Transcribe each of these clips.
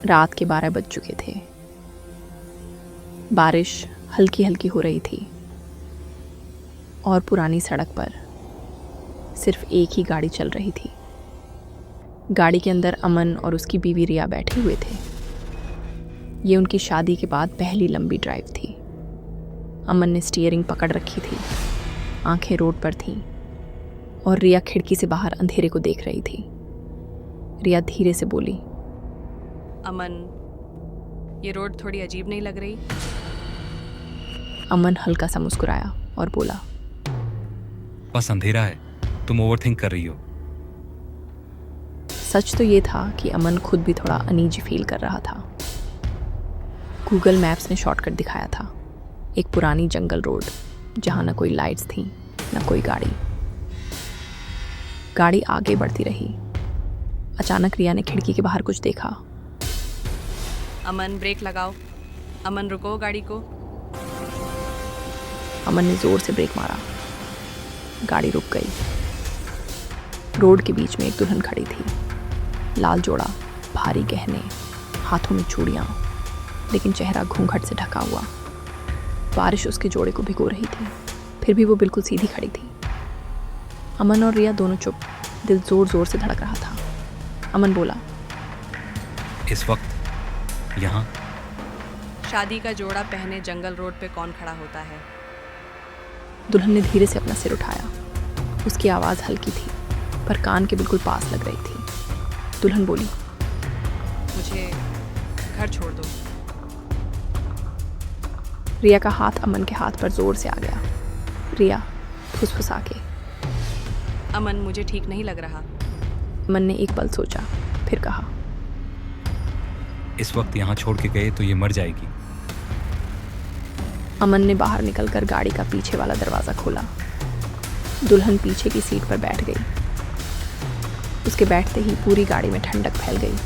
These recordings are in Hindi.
रात के 12 बज चुके थे। बारिश हल्की हल्की हो रही थी और पुरानी सड़क पर सिर्फ एक ही गाड़ी चल रही थी। गाड़ी के अंदर अमन और उसकी बीवी रिया बैठे हुए थे। ये उनकी शादी के बाद पहली लंबी ड्राइव थी। अमन ने स्टीयरिंग पकड़ रखी थी, आंखें रोड पर थीं और रिया खिड़की से बाहर अंधेरे को देख रही थी। रिया धीरे से बोली, अमन, ये रोड थोड़ी अजीब नहीं लग रही? अमन हल्का सा मुस्कुराया और बोला, बस अंधेरा है, तुम ओवरथिंक कर रही हो। सच तो ये था कि अमन खुद भी थोड़ा अनईजी फील कर रहा था। गूगल मैप्स ने शॉर्टकट दिखाया था, एक पुरानी जंगल रोड जहाँ न कोई लाइट्स थी न कोई गाड़ी। गाड़ी आगे बढ़ती रही। अचानक रिया ने खिड़की के बाहर कुछ देखा। अमन, ब्रेक लगाओ। अमन, रुको गाड़ी को। अमन ने जोर से ब्रेक मारा। गाड़ी रुक गई। रोड के बीच में एक दुल्हन खड़ी थी। लाल जोड़ा, भारी गहने, हाथों में चूड़ियां, लेकिन चेहरा घूंघट से ढका हुआ। बारिश उसके जोड़े को भिगो रही थी, फिर भी वो बिल्कुल सीधी खड़ी थी। अमन और रिया दोनों चुप, दिल जोर जोर से धड़क रहा था। अमन बोला, इस वक्त यहाँ? शादी का जोड़ा पहने जंगल रोड पे कौन खड़ा होता है? दुल्हन ने धीरे से अपना सिर उठाया। उसकी आवाज़ हल्की थी पर कान के बिल्कुल पास लग रही थी। दुल्हन बोली, मुझे घर छोड़ दो। रिया का हाथ अमन के हाथ पर जोर से आ गया। रिया फुसफुसा के, अमन, मुझे ठीक नहीं लग रहा। अमन ने एक पल सोचा, फिर कहा, इस वक्त यहाँ छोड़ के गए तो ये मर जाएगी। अमन ने बाहर निकलकर गाड़ी का पीछे वाला दरवाज़ा खोला। दुल्हन पीछे की सीट पर बैठ गई। उसके बैठते ही पूरी गाड़ी में ठंडक फैल गई,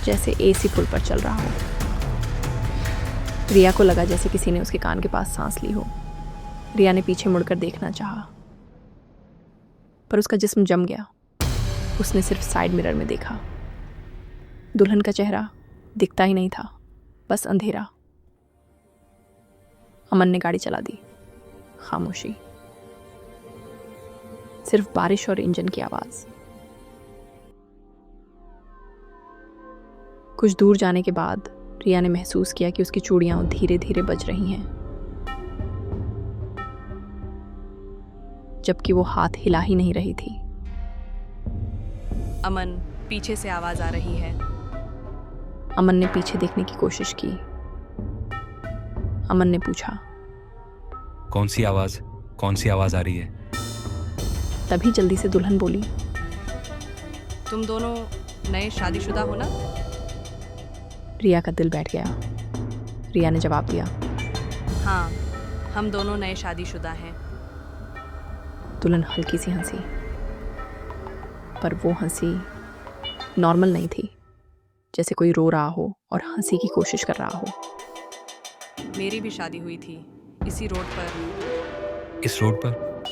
जैसे एसी फुल पर चल रहा हो। रिया को लगा जैसे किसी ने उसके कान के पास सांस ली हो। रिया ने पीछे मुड़कर देखना चाहा, पर उसका जिस्म जम गया। उसने सिर्फ साइड मिरर में देखा। दुल्हन का चेहरा दिखता ही नहीं था, बस अंधेरा। अमन ने गाड़ी चला दी। खामोशी, सिर्फ बारिश और इंजन की आवाज। कुछ दूर जाने के बाद रिया ने महसूस किया कि उसकी चूड़ियां धीरे धीरे बज रही हैं, जबकि वो हाथ हिला ही नहीं रही थी। अमन, पीछे से आवाज आ रही है। अमन ने पीछे देखने की कोशिश की। अमन ने पूछा, कौन सी आवाज आ रही है? तभी जल्दी से दुल्हन बोली, तुम दोनों नए शादीशुदा हो ना? रिया का दिल बैठ गया। रिया ने जवाब दिया, हाँ, हम दोनों नए शादीशुदा हैं। दुल्हन हल्की सी हंसी, पर वो हंसी नॉर्मल नहीं थी, जैसे कोई रो रहा हो और हंसी की कोशिश कर रहा हो। मेरी भी शादी हुई थी, इसी रोड पर। इस रोड पर?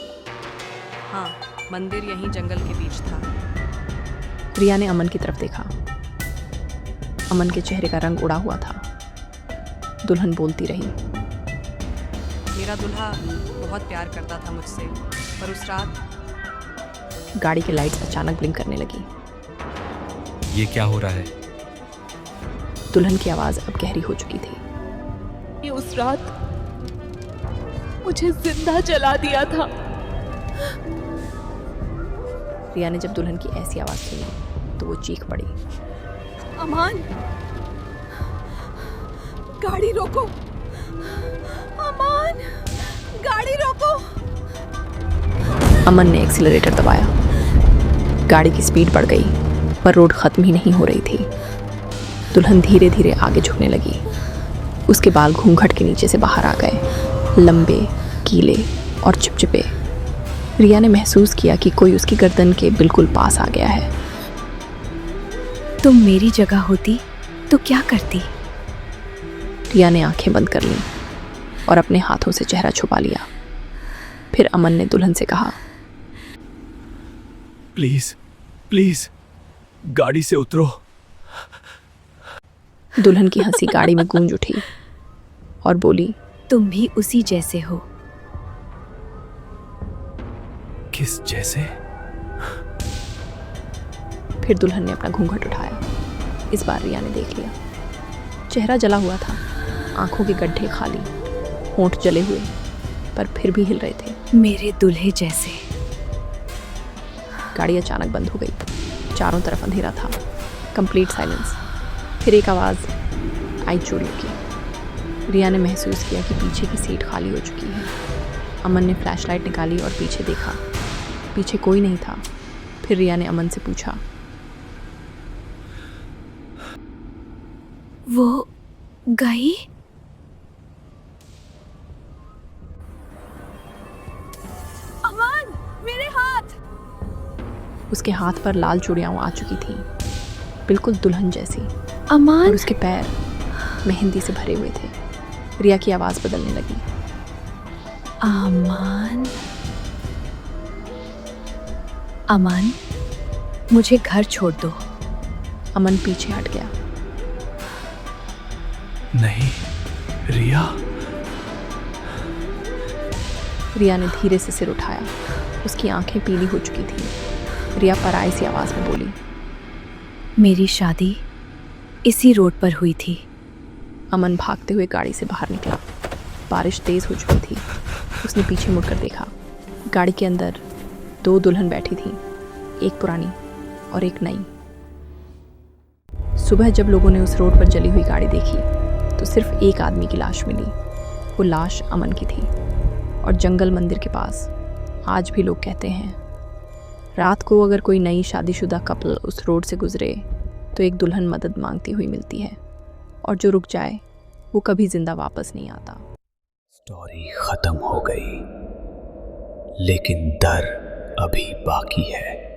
हाँ, मंदिर यहीं जंगल के बीच था। रिया ने अमन की तरफ देखा। अमन के चेहरे का रंग उड़ा हुआ था। दुल्हन बोलती रही, मेरा दूल्हा बहुत प्यार करता था मुझसे, पर उस रात। गाड़ी की लाइट्स अचानक ब्लिंक करने लगी। ये क्या हो रहा है? दुल्हन की आवाज अब गहरी हो चुकी थी। ये उस रात मुझे जिंदा जला दिया था। रिया ने जब दुल्हन की ऐसी आवाज सुनी तो वो चीख पड़ी, अमान, गाड़ी रोको। अमान, गाड़ी रोको। अमन ने एक्सीलरेटर दबाया। गाड़ी की स्पीड बढ़ गई, पर रोड खत्म ही नहीं हो रही थी। दुल्हन धीरे धीरे आगे झुकने लगी। उसके बाल घूंघट के नीचे से बाहर आ गए, लंबे, गीले और चिपचिपे। रिया ने महसूस किया कि कोई उसकी गर्दन के बिल्कुल पास आ गया है। तुम मेरी जगह होती तो क्या करती? रिया ने आंखें बंद कर लीं और अपने हाथों से चेहरा छुपा लिया। फिर अमन ने दुल्हन से कहा, प्लीज प्लीज गाड़ी से उतरो। दुल्हन की हंसी गाड़ी में गूंज उठी और बोली, तुम भी उसी जैसे हो। किस जैसे? फिर दुल्हन ने अपना घूंघट उठाया। इस बार रिया ने देख लिया। चेहरा जला हुआ था, आंखों के गड्ढे खाली, होंठ जले हुए, पर फिर भी हिल रहे थे। मेरे दूल्हे जैसे। गाड़ी अचानक बंद हो गई। चारों तरफ अंधेरा था, कंप्लीट साइलेंस। फिर एक आवाज़ आई चोरियों की। रिया ने महसूस किया कि पीछे की सीट खाली हो चुकी है। अमन ने फ्लैशलाइट निकाली और पीछे देखा। पीछे कोई नहीं था। फिर रिया ने अमन से पूछा, वो गई? अमान, मेरे हाथ। उसके हाथ पर लाल चूड़ियाँ आ चुकी थीं, बिल्कुल दुल्हन जैसी, अमान। और उसके पैर मेहंदी से भरे हुए थे। रिया की आवाज़ बदलने लगी। अमान, अमान, मुझे घर छोड़ दो। अमन पीछे हट गया। नहीं रिया। रिया ने धीरे से सिर उठाया। उसकी आंखें पीली हो चुकी थीं। रिया पराई सी आवाज़ में बोली, मेरी शादी इसी रोड पर हुई थी। अमन भागते हुए गाड़ी से बाहर निकला। बारिश तेज़ हो चुकी थी। उसने पीछे मुड़कर देखा। गाड़ी के अंदर 2 दुल्हन बैठी थीं, एक पुरानी और एक नई। सुबह जब लोगों ने उस रोड पर जली हुई गाड़ी देखी तो सिर्फ एक आदमी की लाश मिली। वो लाश अमन की थी। और जंगल मंदिर के पास आज भी लोग कहते हैं, रात को अगर कोई नई शादीशुदा कपल उस रोड से गुजरे तो एक दुल्हन मदद मांगती हुई मिलती है, और जो रुक जाए वो कभी जिंदा वापस नहीं आता। स्टोरी खत्म हो गई, लेकिन डर अभी बाकी है।